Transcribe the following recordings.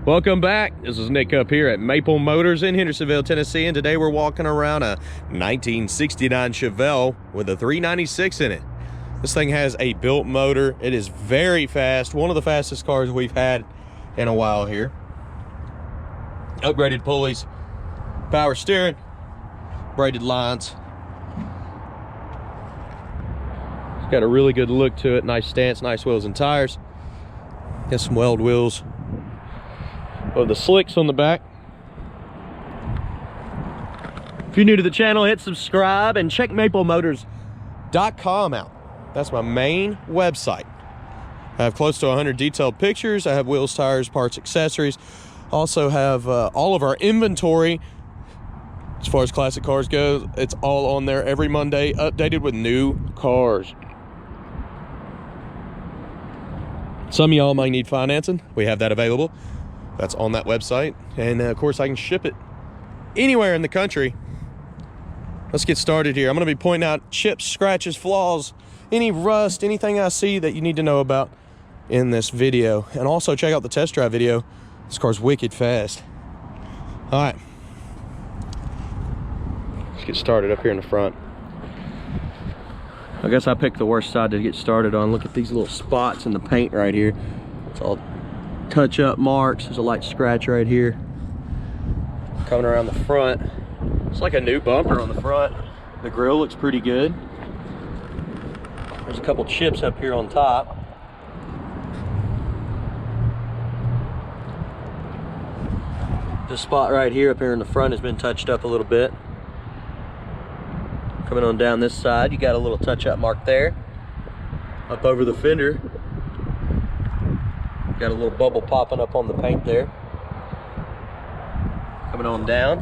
Welcome back. This is Nick up here at Maple Motors in Hendersonville, Tennessee, and today we're walking around a 1969 Chevelle with a 396 in it. This thing has a built motor. It is very fast, one of the fastest cars we've had in a while here. Upgraded pulleys, power steering, braided lines. It's got a really good look to it, nice stance, nice wheels and tires. Got some Weld wheels. Oh, the slicks on the back. If you're new to the channel, hit subscribe and check maplemotors.com out. That's my main website. I have close to 100 detailed pictures. I have wheels, tires, parts, accessories. Also have all of our inventory as far as classic cars goes. It's all on there every Monday, updated with new cars. Some of y'all might need financing. We have that available. That's on that website. And of course I can ship it anywhere in the country. Let's get started here. I'm gonna be pointing out chips, scratches, flaws, any rust, anything I see that you need to know about in this video. And also check out the test drive video. This car's wicked fast. All right, let's get started up here in the front. I guess I picked the worst side to get started on. Look at these little spots in the paint right here. It's all touch-up marks. There's a light scratch right here. Coming around the front, it's like a new bumper on the front. The grille looks pretty good. There's a couple chips up here on top. This spot right here up here in the front has been touched up a little bit. Coming on down this side, you got a little touch-up mark there. Up over the fender, got a little bubble popping up on the paint there. Coming on down.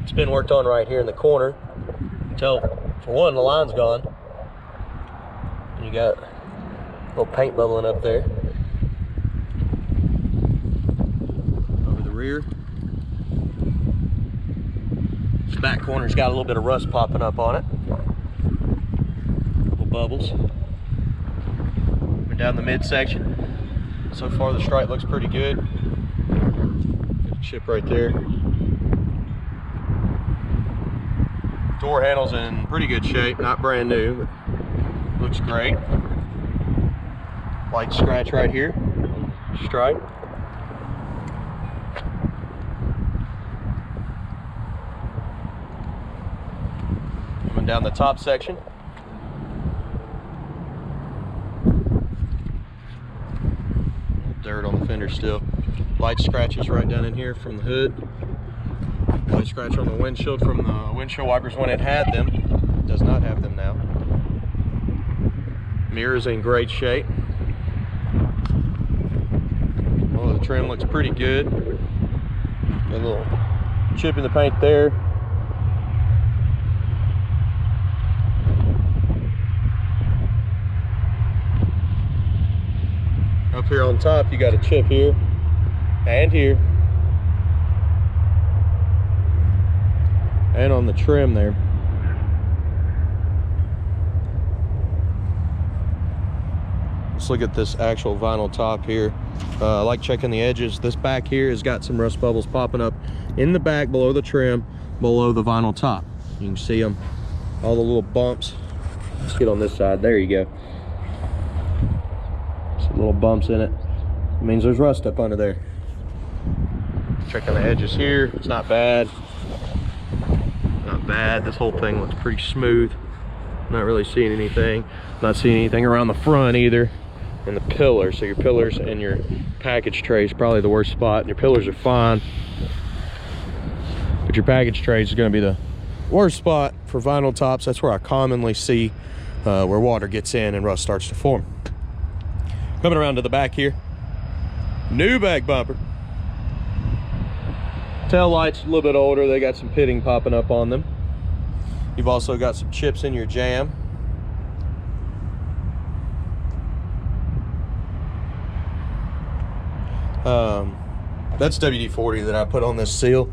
It's been worked on right here in the corner. Until, for one, the line's gone. And you got a little paint bubbling up there. Over the rear. This back corner's got a little bit of rust popping up on it. Little bubbles. We're down the midsection. So far the stripe looks pretty good. Got a chip right there. Door handle's in pretty good shape, not brand new, but looks great. Light scratch right here, stripe. Coming down the top section. Dirt on the fender still. Light scratches right down in here from the hood. Light scratch on the windshield from the windshield wipers when it had them. It does not have them now. Mirror's in great shape. Oh, the trim looks pretty good. Got a little chip in the paint there. Up here on top, you got a chip here and here. And on the trim there. Let's look at this actual vinyl top here. I like checking the edges. This back here has got some rust bubbles popping up in the back below the trim, below the vinyl top. You can see them, all the little bumps. Let's get on this side. There you go. Some little bumps in it. It means there's rust up under there. Checking the edges here. It's not bad. Not bad. This whole thing looks pretty smooth. Not really seeing anything. Not seeing anything around the front either. And the pillars. So your pillars and your package tray is probably the worst spot. Your pillars are fine, but your package tray is going to be the worst spot for vinyl tops. That's where I commonly see where water gets in and rust starts to form. Coming around to the back here. New back bumper. Tail lights a little bit older. They got some pitting popping up on them. You've also got some chips in your jam. That's WD-40 that I put on this seal.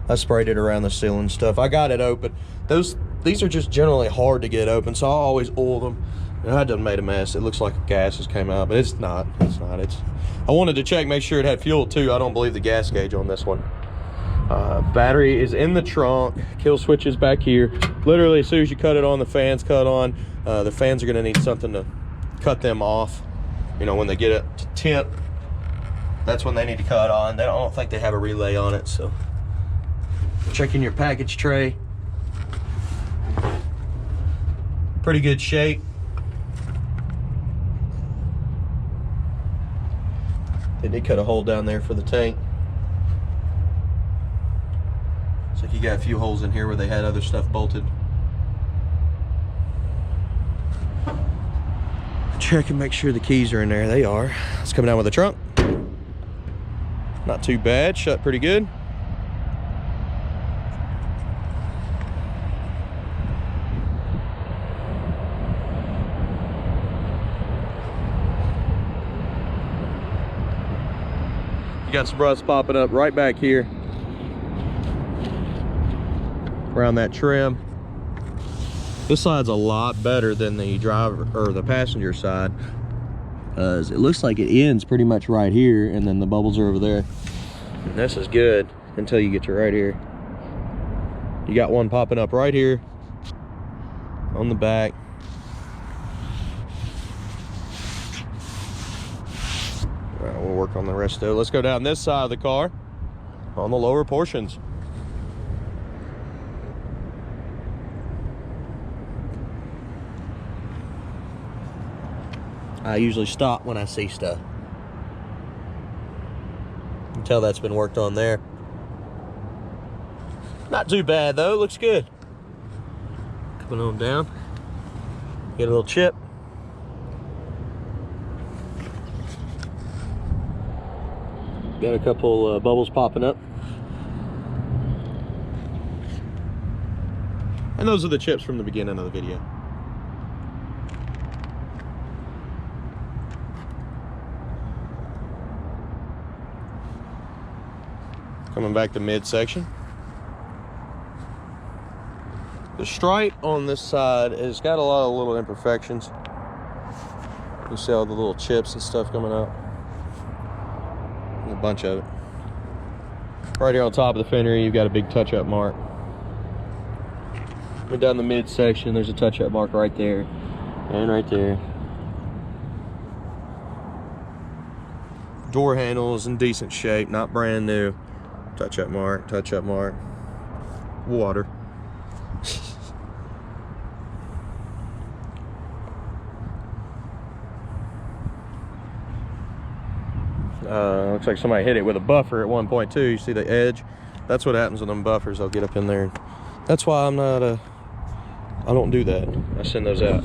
I sprayed it around the seal and stuff. I got it open. Those these are just generally hard to get open, so I always oil them. And I done made a mess. It looks like gas has came out, but it's not. It's not. I wanted to check, make sure it had fuel too. I don't believe the gas gauge on this one. Battery is in the trunk. Kill switch is back here. Literally, as soon as you cut it on, the fans cut on. The fans are going to need something to cut them off. You know, when they get up to temp, that's when they need to cut on. I don't think they have a relay on it, so checking your package tray. Pretty good shape. They did cut a hole down there for the tank. Looks like you got a few holes in here where they had other stuff bolted. Check and make sure the keys are in there. They are. It's coming down with the trunk. Not too bad. Shut pretty good. You got some rust popping up right back here around that trim. This side's a lot better than the driver or the passenger side. It looks like it ends pretty much right here, and then the bubbles are over there. And this is good until you get to right here. You got one popping up right here on the back. We'll work on the rest of it. Let's go down this side of the car on the lower portions. I usually stop when I see stuff. You can tell that's been worked on there. Not too bad though, looks good. Coming on down. Get a little chip. Got a couple bubbles popping up. And those are the chips from the beginning of the video. Coming back to midsection. The stripe on this side has got a lot of little imperfections. You see all the little chips and stuff coming out. A bunch of it. Right here on top of the fender, you've got a big touch-up mark. Went down the midsection, there's a touch-up mark right there and right there. Door handle is in decent shape, not brand new. Touch-up mark, touch-up mark. Water. Looks like somebody hit it with a buffer at one point too. You see the edge? That's what happens with them buffers. They'll get up in there. That's why I'm not I don't do that. I send those out.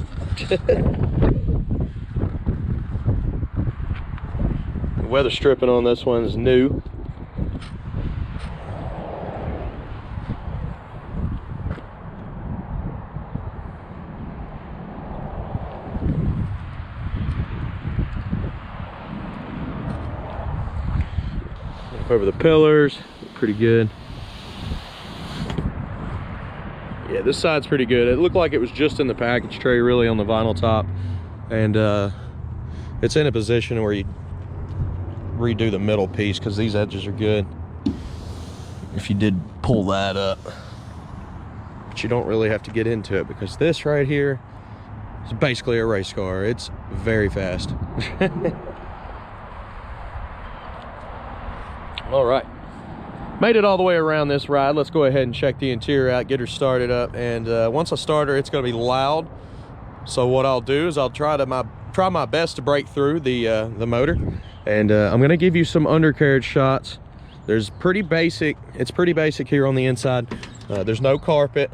The weather stripping on this one is new. Over the pillars, pretty good. Yeah, this side's pretty good. It looked like it was just in the package tray really on the vinyl top, and it's in a position where you redo the middle piece because these edges are good if you did pull that up, but you don't really have to get into it because this right here is basically a race car. It's very fast. All right, made it all the way around this ride. Let's go ahead and check the interior out, get her started up, and once I start her, it's going to be loud. So what I'll do is I'll try my best to break through the motor, and I'm going to give you some undercarriage shots. There's pretty basic. It's pretty basic here on the inside. There's no carpet.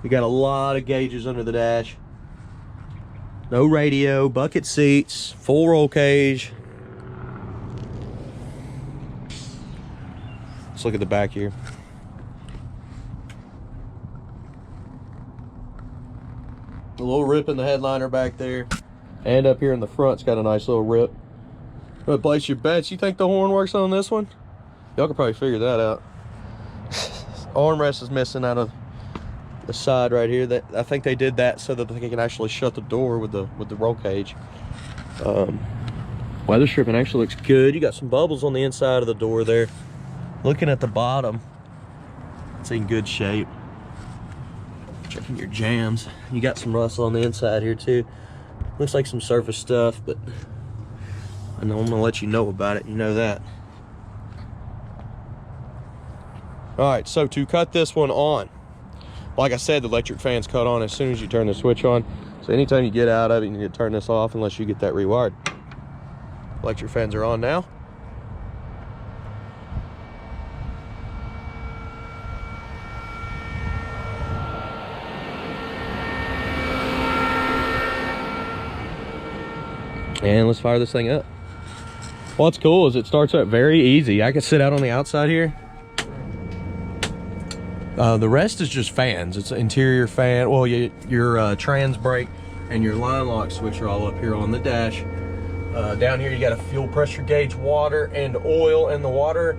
We got a lot of gauges under the dash. No radio, bucket seats, full roll cage. Let's look at the back here. A little rip in the headliner back there. And up here in the front's got a nice little rip. But place your bets. You think the horn works on this one? Y'all can probably figure that out. Armrest is missing out of the side right here. That I think they did that so that they can actually shut the door with the roll cage. Weather stripping actually looks good. You got some bubbles on the inside of the door there. Looking at the bottom, it's in good shape. Checking your jams. You got some rust on the inside here too. Looks like some surface stuff, but I know I'm gonna let you know about it. You know that. All right, so to cut this one on, like I said, the electric fan's cut on as soon as you turn the switch on. So anytime you get out of it, you need to turn this off unless you get that rewired. Electric fans are on now. And let's fire this thing up. What's cool is it starts up very easy. I can sit out on the outside here. The rest is just fans. It's an interior fan. Well, your trans brake and your line lock switch are all up here on the dash. Down here you got a fuel pressure gauge, water and oil, and the water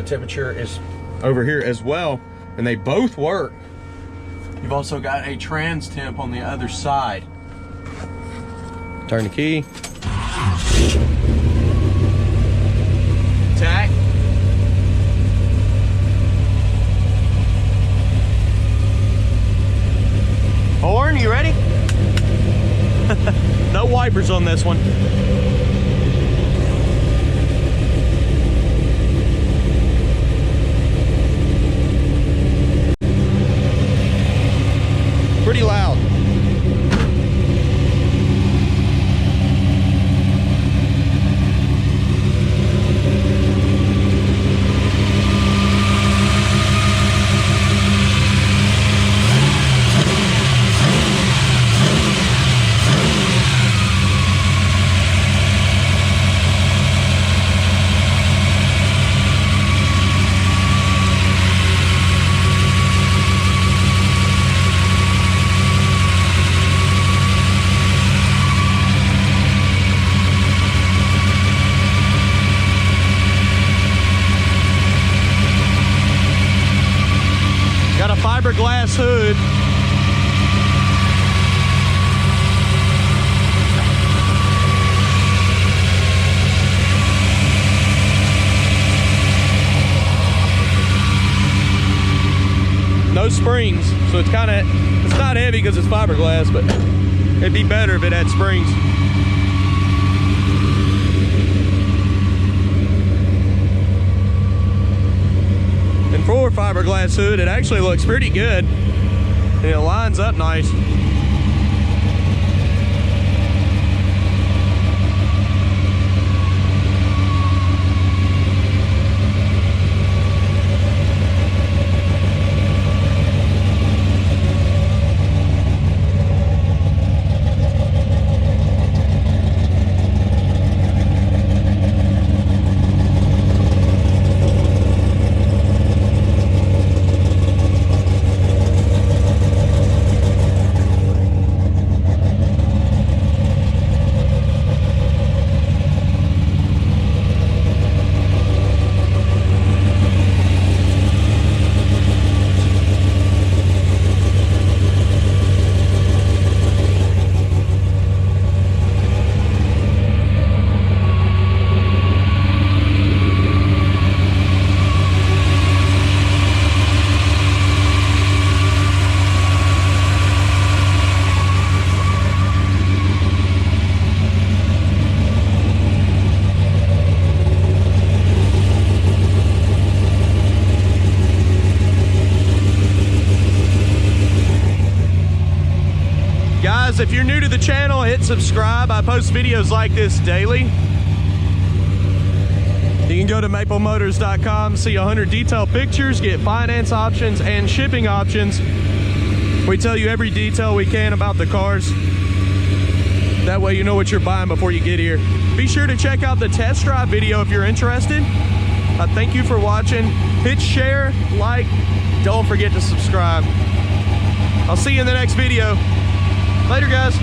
temperature is over here as well, and they both work. You've also got a trans temp on the other side. Turn the key. Tach. Horn, you ready? No wipers on this one. Pretty loud. Fiberglass hood. No springs, so it's not heavy because it's fiberglass, but it'd be better if it had springs. And for fiberglass hood, it actually looks pretty good, and it lines up nice. If you're new to the channel, hit subscribe. I post videos like this daily. You can go to maplemotors.com, see 100 detailed pictures, get finance options and shipping options. We tell you every detail we can about the cars. That way you know what you're buying before you get here. Be sure to check out the test drive video if you're interested. Thank you for watching. Hit share, like, don't forget to subscribe. I'll see you in the next video. Later, guys.